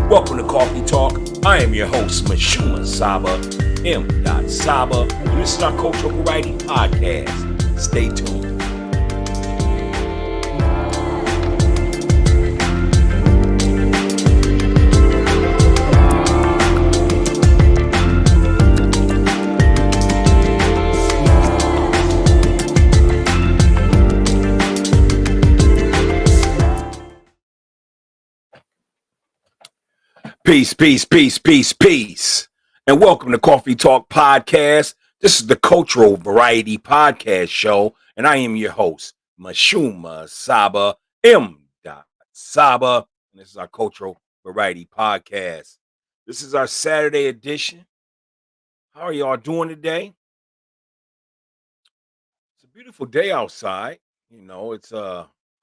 Welcome to Coffee Talk. I am your host, MISHUMA Saba, M. Saba, and this is our Cultural Variety Podcast. Stay tuned. Peace, peace, peace, peace, peace. And welcome to Coffee Talk Podcast. This is the Cultural Variety Podcast show, and I am your host, MISHUMA Saba, M. Saba, and this is our Cultural Variety Podcast. This is our Saturday edition. How are y'all doing today? It's a beautiful day outside. You know, it's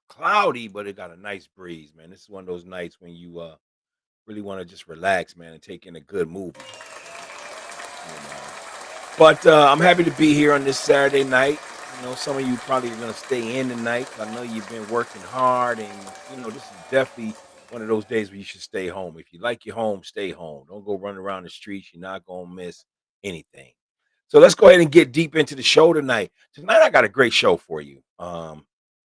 cloudy, but it got a nice breeze, man. This is one of those nights when you really want to just relax, man, and take in a good movie. You know. But I'm happy to be here on this Saturday night. You know, some of you probably are going to stay in tonight. I know you've been working hard, and you know, this is definitely one of those days where you should stay home. If you like your home, stay home. Don't go run around the streets. You're not going to miss anything. So let's go ahead and get deep into the show tonight. Tonight I got a great show for you.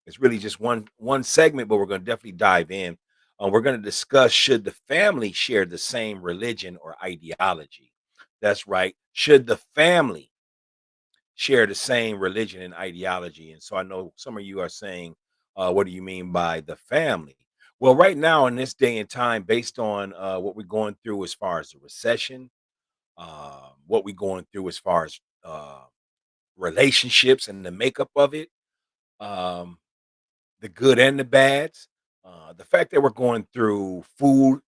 It's really just one segment, but we're going to definitely dive in. We're going to discuss, should the family share the same religion or ideology? That's right. Should the family share the same religion and ideology? And so I know some of you are saying, what do you mean by the family? Well, right now in this day and time, based on what we're going through as far as the recession, what we're going through as far as relationships and the makeup of it, um, the good and the bads, the fact that we're going through food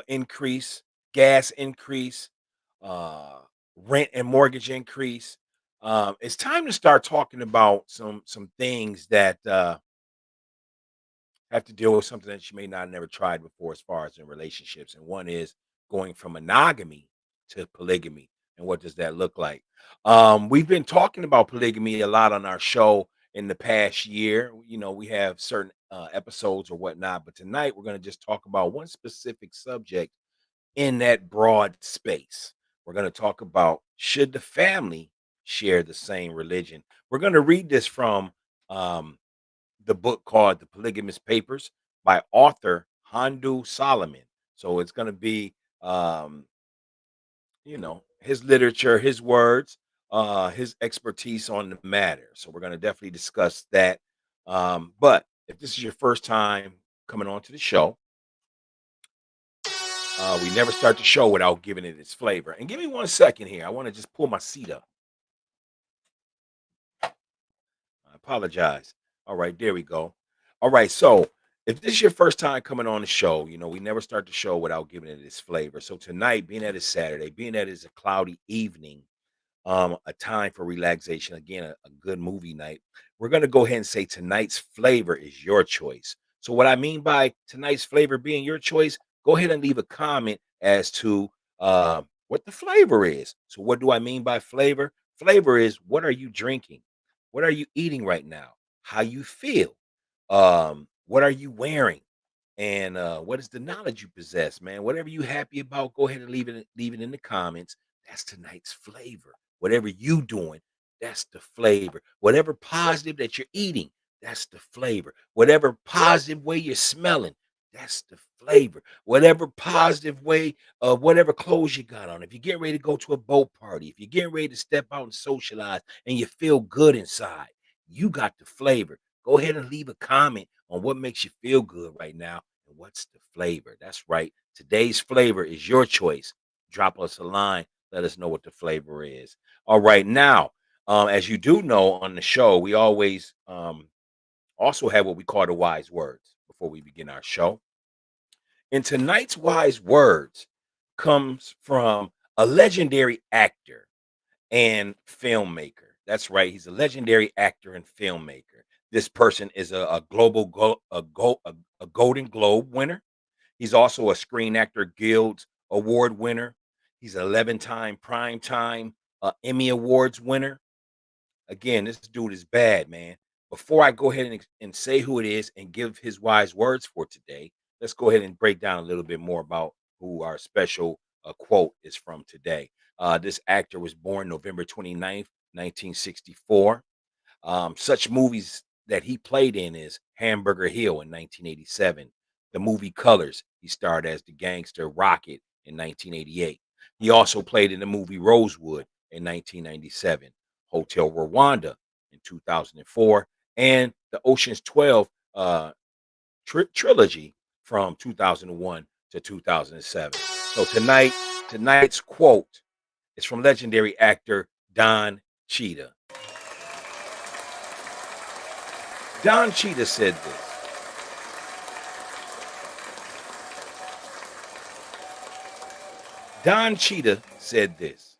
increase, gas increase, uh, rent and mortgage increase. It's time to start talking about some things that have to deal with something that you may not have never tried before as far as in relationships. And one is going from monogamy to polygamy. And what does that look like? We've been talking about polygamy a lot on our show in the past year. You know, we have certain episodes or whatnot, but tonight we're going to just talk about one specific subject in that broad space. We're going to talk about, should the family share the same religion? We're going to read this from um, the book called The Polygamist Papers by author Hondo Solomon. So it's going to be, you know, his literature, his words, his expertise on the matter. So we're going to definitely discuss that. But if this is your first time coming on to the show, we never start the show without giving it its flavor. And give me 1 second here. I want to just pull my seat up. I apologize. All right, there we go. All right, so if this is your first time coming on the show, you know, we never start the show without giving it its flavor. So tonight, being that it's Saturday, being that it's a cloudy evening, a time for relaxation, again, a good movie night, we're going to go ahead and say tonight's flavor is your choice. So what I mean by tonight's flavor being your choice, go ahead and leave a comment as to what the flavor is. So what do I mean by flavor? Flavor is, what are you drinking? What are you eating right now? How you feel? What are you wearing? And what is the knowledge you possess, man? Whatever you happy about, go ahead and leave it in the comments. That's tonight's flavor. Whatever you doing, that's the flavor. Whatever positive that you're eating, that's the flavor. Whatever positive way you're smelling, that's the flavor. Whatever positive way of whatever clothes you got on. If you're getting ready to go to a boat party, if you're getting ready to step out and socialize and you feel good inside, you got the flavor. Go ahead and leave a comment on what makes you feel good right now and what's the flavor. That's right. Today's flavor is your choice. Drop us a line. Let us know what the flavor is. All right. Now, as you do know on the show, we always also have what we call the wise words before we begin our show. And tonight's wise words comes from a legendary actor and filmmaker. That's right. He's a legendary actor and filmmaker. This person is a global a Golden Globe winner. He's also a Screen Actor Guild Award winner. He's an 11-time primetime Emmy Awards winner. Again, this dude is bad, man. Before I go ahead and say who it is and give his wise words for today, let's go ahead and break down a little bit more about who our special quote is from today. This actor was born November 29th, 1964. Such movies that he played in is Hamburger Hill in 1987, the movie Colors. He starred as the gangster Rocket in 1988. He also played in the movie Rosewood in 1997, Hotel Rwanda in 2004, and the Ocean's 12 trilogy from 2001 to 2007. So tonight's quote is from legendary actor Don Cheetah. Don Cheetah said this. Don Cheetah said this.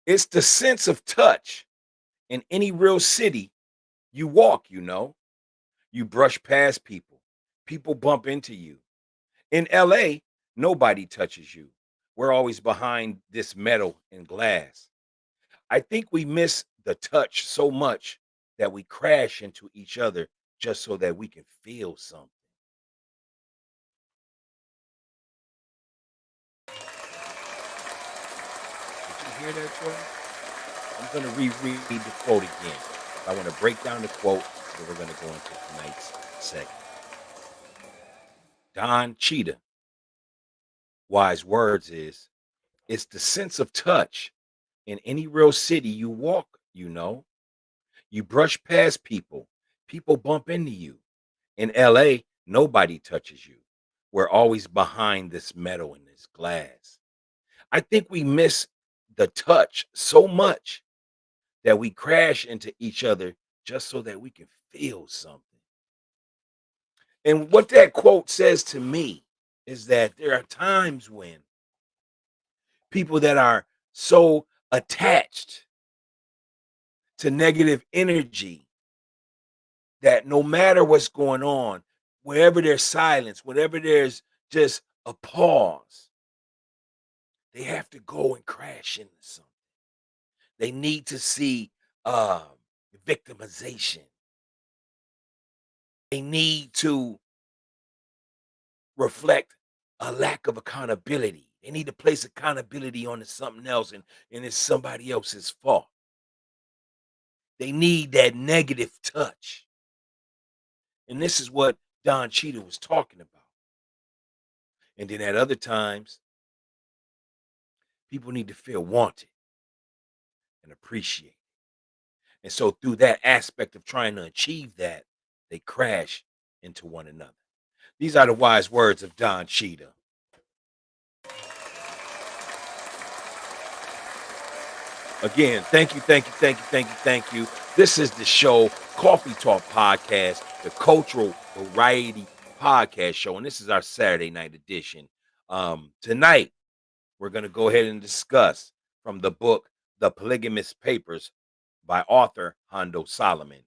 It's the sense of touch in any real city you walk, you know. You brush past people. People bump into you. In LA, nobody touches you. We're always behind this metal and glass. I think we miss the touch so much that we crash into each other just so that we can feel something. Did you hear that, Troy? I'm going to reread the quote again. I want to break down the quote, and we're going to go into tonight's segment. Don Cheetah, wise words is, it's the sense of touch in any real city you walk, you know. You brush past people, people bump into you. In LA, nobody touches you. We're always behind this metal and this glass. I think we miss the touch so much that we crash into each other just so that we can feel something. And what that quote says to me is that there are times when people that are so attached to negative energy that no matter what's going on, wherever there's silence, whenever there's just a pause, they have to go and crash into something. They need to see uh, victimization. They need to reflect a lack of accountability. They need to place accountability on something else, and it's somebody else's fault. They need that negative touch. And this is what Don Cheadle was talking about. And then at other times, people need to feel wanted and appreciated. And so through that aspect of trying to achieve that, they crash into one another. These are the wise words of Don Cheadle. Again, thank you, thank you, thank you, thank you, thank you. This is the show, Coffee Talk Podcast, the Cultural Variety Podcast Show, and this is our Saturday night edition. Tonight, we're going to go ahead and discuss from the book, The Polygamist Papers by author Hondo Solomon.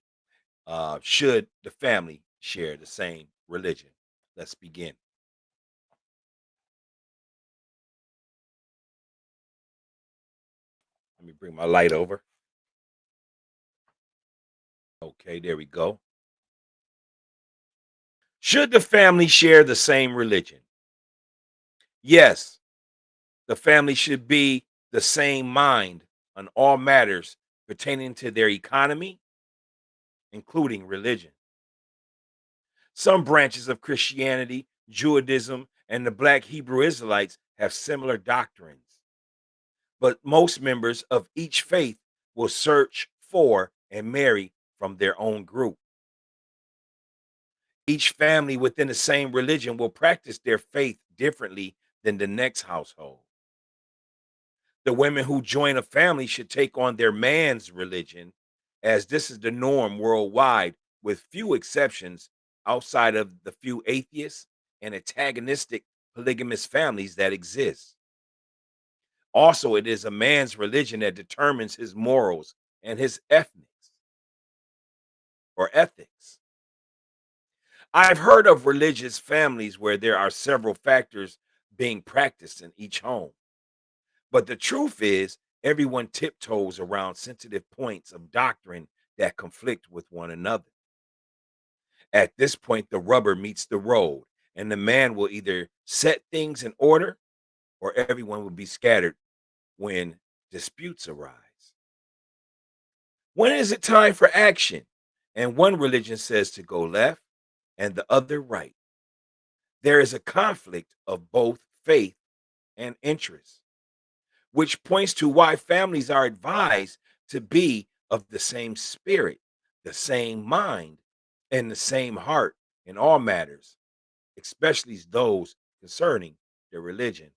Should the family share the same religion? Let's begin. Let me bring my light over. Okay, there we go. Should the family share the same religion? Yes, the family should be the same mind on all matters pertaining to their economy, including religion. Some branches of Christianity, Judaism, and the Black Hebrew Israelites have similar doctrines, but most members of each faith will search for and marry from their own group. Each family within the same religion will practice their faith differently than the next household. The women who join a family should take on their man's religion, as this is the norm worldwide, with few exceptions outside of the few atheists and antagonistic polygamous families that exist. Also, it is a man's religion that determines his morals and his ethics. I've heard of religious families where there are several factors being practiced in each home. But the truth is, everyone tiptoes around sensitive points of doctrine that conflict with one another. At this point, the rubber meets the road, and the man will either set things in order or everyone will be scattered when disputes arise. When is it time for action? And one religion says to go left and the other right. There is a conflict of both faith and interest, which points to why families are advised to be of the same spirit, the same mind, and the same heart in all matters, especially those concerning their religion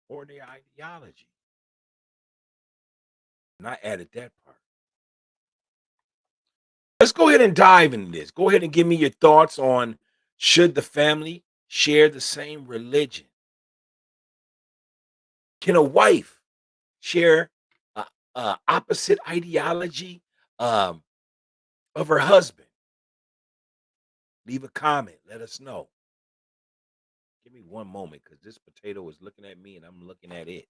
or their ideology. And I added that part. Let's go ahead and dive into this. Go ahead and give me your thoughts on should the family share the same religion? Can a wife share opposite ideology um, of her husband? Leave a comment. Let us know. Give me one moment because this potato is looking at me and I'm looking at it.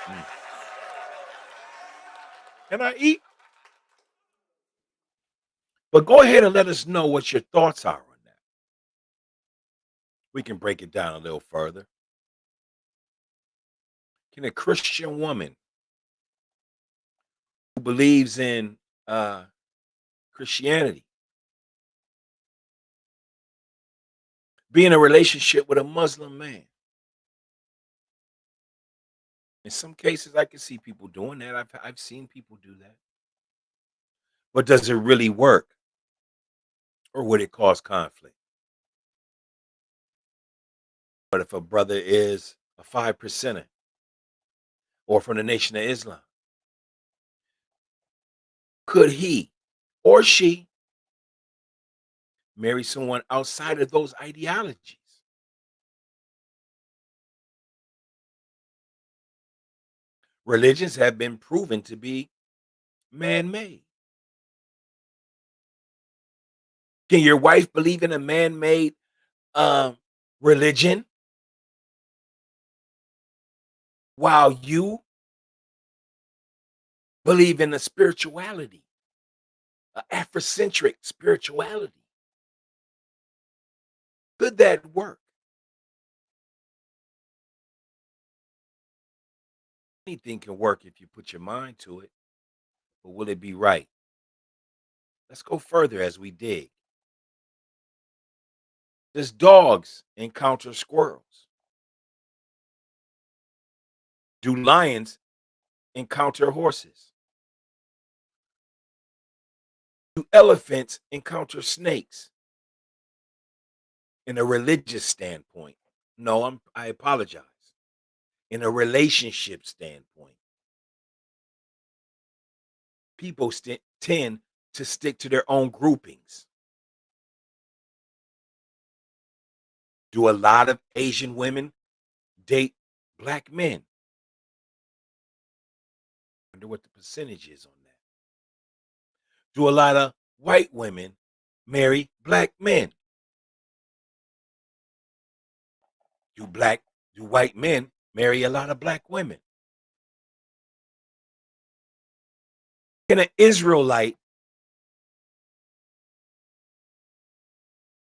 Mm. Can I eat? But go ahead and let us know what your thoughts are on that. We can break it down a little further. Can a Christian woman who believes in uh, Christianity be in a relationship with a Muslim man? In some cases, I can see people doing that. I've seen people do that. But does it really work, or would it cause conflict? But if a brother is a 5 percenter or from the Nation of Islam, could he or she marry someone outside of those ideologies? Religions have been proven to be man made. Can your wife believe in a man made um, religion while you believe in a spirituality, an Afrocentric spirituality? Could that work? Anything can work if you put your mind to it, but will it be right? Let's go further as we dig. Does dogs encounter squirrels? Do lions encounter horses? Do elephants encounter snakes? In a religious standpoint, no, I apologize. In a relationship standpoint, people tend to stick to their own groupings. Do a lot of Asian women date black men? I wonder what the percentage is on that. Do a lot of white women marry black men? Do black do white men marry a lot of black women? Can an Israelite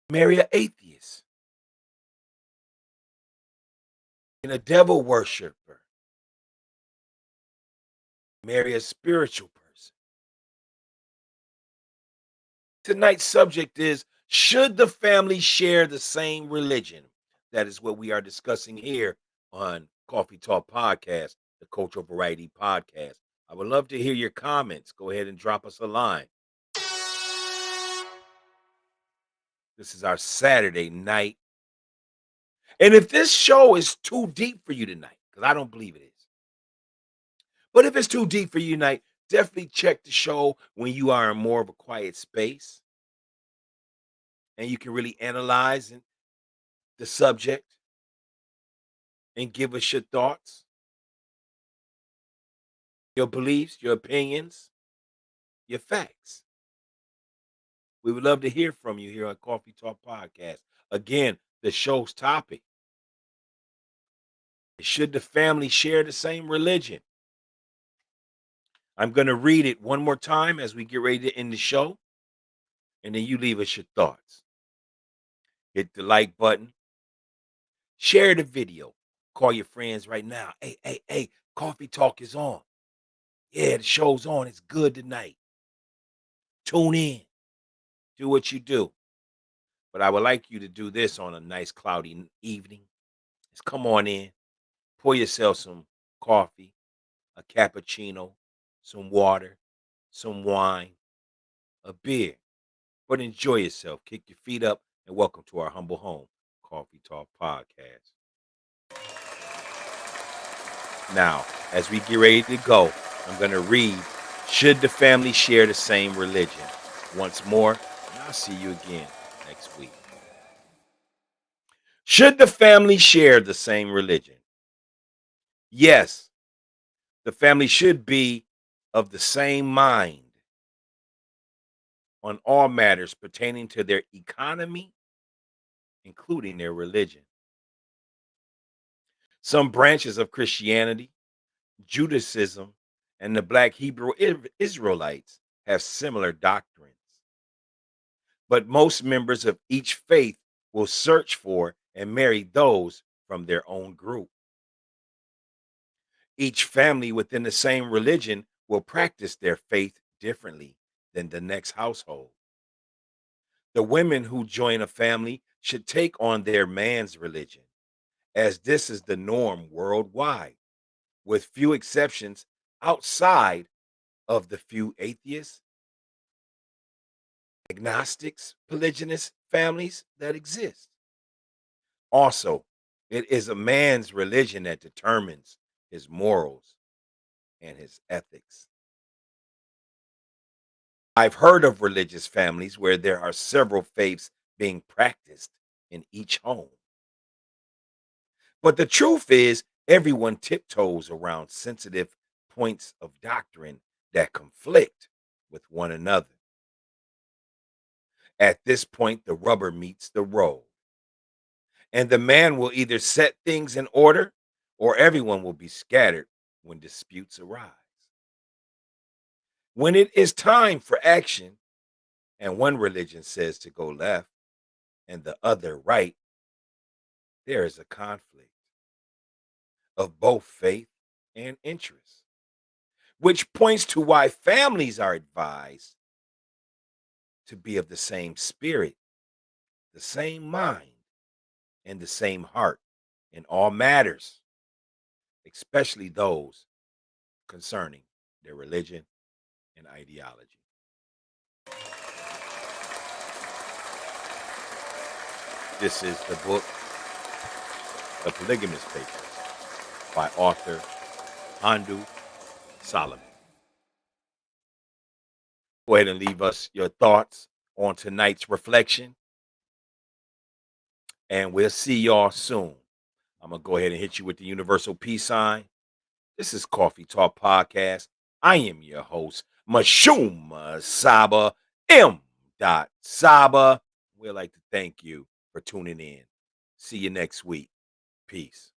marry an atheist? Can a devil worshiper marry a spiritual person? Tonight's subject is should the family share the same religion? That is what we are discussing here on Coffee Talk Podcast, the Cultural Variety Podcast. I would love to hear your comments. Go ahead and drop us a line. This is our Saturday night. And if this show is too deep for you tonight, because I don't believe it is, but if it's too deep for you tonight, definitely check the show when you are in more of a quiet space and you can really analyze the subject and give us your thoughts, your beliefs, your opinions, your facts. We would love to hear from you here on Coffee Talk Podcast. Again, the show's topic: should the family share the same religion? I'm going to read it one more time as we get ready to end the show, and then you leave us your thoughts. Hit the like button, share the video, call your friends right now. Hey, hey, hey, Coffee Talk is on. Yeah, the show's on. It's good tonight. Tune in, do what you do. But I would like you to do this on a nice cloudy evening. Just come on in, pour yourself some coffee, a cappuccino, some water, some wine, a beer. But enjoy yourself. Kick your feet up and welcome to our humble home, Coffee Talk Podcast. Now, as we get ready to go, I'm going to read Should the Family Share the Same Religion? Once more, and I'll see you again next week. Should the family share the same religion? Yes, the family should be of the same mind on all matters pertaining to their economy, including their religion. Some branches of Christianity, Judaism, and the Black Hebrew Israelites have similar doctrines. But most members of each faith will search for and marry those from their own group. Each family within the same religion will practice their faith differently than the next household. The women who join a family should take on their man's religion, as this is the norm worldwide, with few exceptions outside of the few atheists, agnostics, polygynous families that exist. Also, it is a man's religion that determines his morals and his ethics. I've heard of religious families where there are several faiths being practiced in each home. But the truth is, everyone tiptoes around sensitive points of doctrine that conflict with one another. At this point, the rubber meets the road, and the man will either set things in order or everyone will be scattered when disputes arise. When it is time for action, and one religion says to go left and the other right, there is a conflict of both faith and interest, which points to why families are advised to be of the same spirit, the same mind, and the same heart in all matters, especially those concerning their religion and ideology. This is the book, The Polygamist Papers, by author HONDO Solomon. Go ahead and leave us your thoughts on tonight's reflection, and we'll see y'all soon. I'm going to go ahead and hit you with the universal peace sign. This is Coffee Talk Podcast. I am your host, MISHUMA Saba, M. Saba. We'd like to thank you for tuning in. See you next week. Peace.